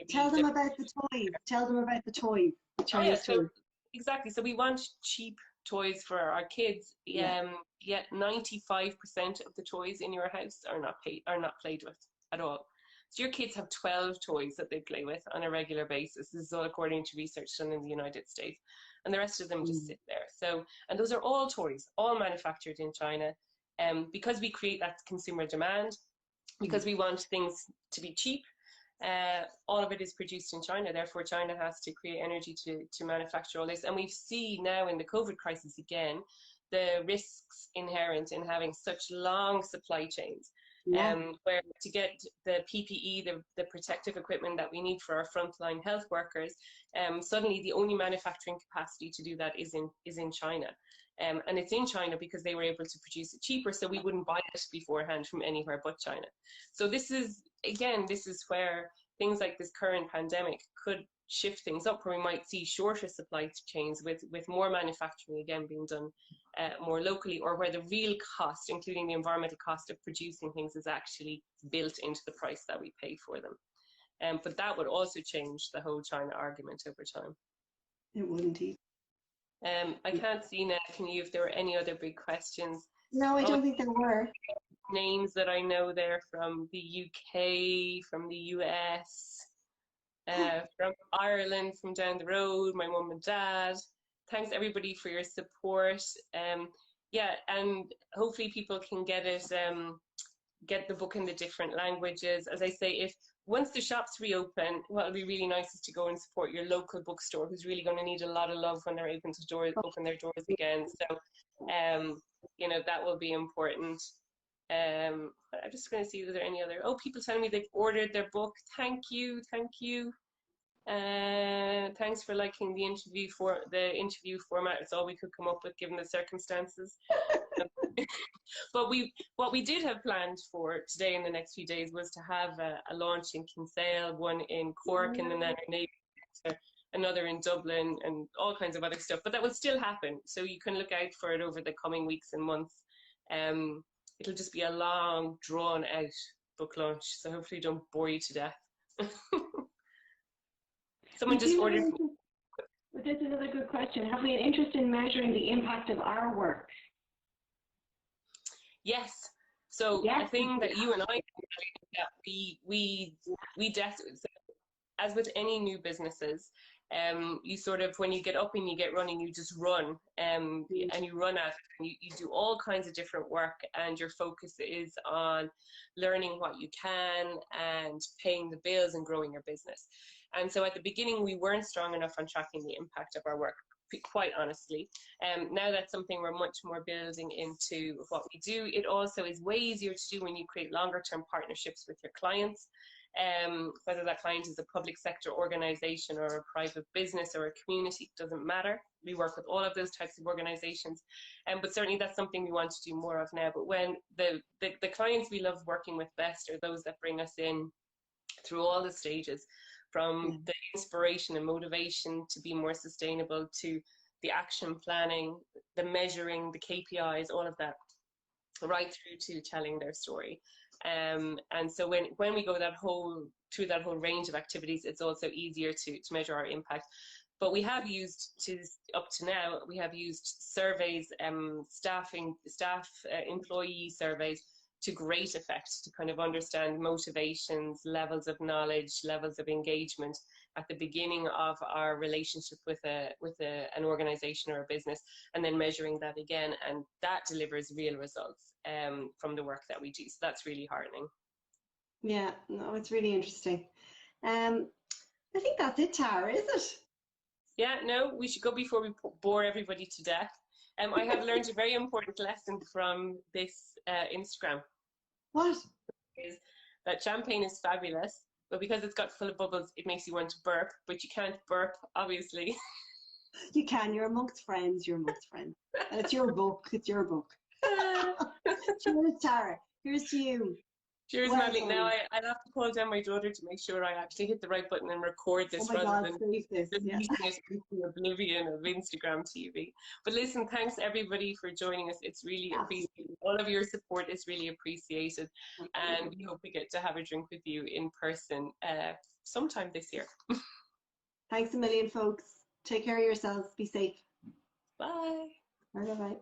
tell them about the toys. Tell them about the toys, the Chinese toys. Exactly. So we want cheap toys for our kids. Yet 95% of the toys in your house are not played with at all. So your kids have 12 toys that they play with on a regular basis. This is all according to research done in the United States. And the rest of them just sit there. So, and those are all toys, all manufactured in China. Because we create that consumer demand, because we want things to be cheap, all of it is produced in China. Therefore, China has to create energy to manufacture all this. And we see now in the COVID crisis again, the risks inherent in having such long supply chains. Where to get the PPE, the protective equipment that we need for our frontline health workers, suddenly the only manufacturing capacity to do that is in China. And it's in China because they were able to produce it cheaper, so we wouldn't buy it beforehand from anywhere but China. So this is where things like this current pandemic could shift things up, where we might see shorter supply chains with more manufacturing again being done more locally, or where the real cost, including the environmental cost of producing things, is actually built into the price that we pay for them. But that would also change the whole China argument over time. It would indeed. I can't see now, can you, if there were any other big questions? No, I don't think there were. Names that I know there from the UK, from the US, from Ireland, from down the road, my mum and dad. Thanks everybody for your support. Yeah, and hopefully people can get it, get the book in the different languages. As I say, once the shops reopen, what will be really nice is to go and support your local bookstore, who's really going to need a lot of love when they're able to open their doors again. So, you know, that will be important. I'm just going to see, is there any other? Oh, people telling me they've ordered their book. Thank you, thank you. Thanks for liking the interview format. It's all we could come up with given the circumstances. But what we did have planned for today in the next few days was to have a launch in Kinsale, one in Cork, and then another in Dublin, and all kinds of other stuff. But that will still happen, so you can look out for it over the coming weeks and months. It'll just be a long, drawn-out book launch, so hopefully don't bore you to death. Someone just ordered. This is another good question. Have we an interest in measuring the impact of our work? Yes. So a thing that you and I, we definitely, as with any new businesses, you sort of, when you get up and you get running, you just run, and you run at it, and you do all kinds of different work, and your focus is on learning what you can and paying the bills and growing your business. And so at the beginning, we weren't strong enough on tracking the impact of our work, quite honestly. Now that's something we're much more building into what we do. It also is way easier to do when you create longer term partnerships with your clients, whether that client is a public sector organization or a private business or a community, it doesn't matter. We work with all of those types of organizations, but certainly that's something we want to do more of now. But when the clients we love working with best are those that bring us in through all the stages, from the inspiration and motivation to be more sustainable, to the action planning, the measuring, the KPIs, all of that, right through to telling their story. And so when we go through that whole range of activities, it's also easier to measure our impact. But we have used, up to now, we have used surveys, employee surveys, to great effect, to kind of understand motivations, levels of knowledge, levels of engagement at the beginning of our relationship with an organization or a business, and then measuring that again, and that delivers real results from the work that we do. So that's really heartening. Yeah, no, it's really interesting. I think that's it, Tara, is it? Yeah, no, we should go before we bore everybody to death. I have learned a very important lesson from this Instagram, What? is that champagne is fabulous, but because it's got full of bubbles, it makes you want to burp, but you can't burp, obviously. You can. You're amongst friends. You're amongst friends. And it's your book. It's your book. Cheers, Tara. Here's to you. Cheers, Well Madeline. Now done. I'll have to call down my daughter to make sure I actually hit the right button and record Oh this my rather God, than save this. Yeah. deleting it into oblivion of Instagram TV. But listen, thanks everybody for joining us. It's really appreciated. All of your support is really appreciated. And we hope we get to have a drink with you in person sometime this year. Thanks a million, folks. Take care of yourselves. Be safe. Bye. Bye bye.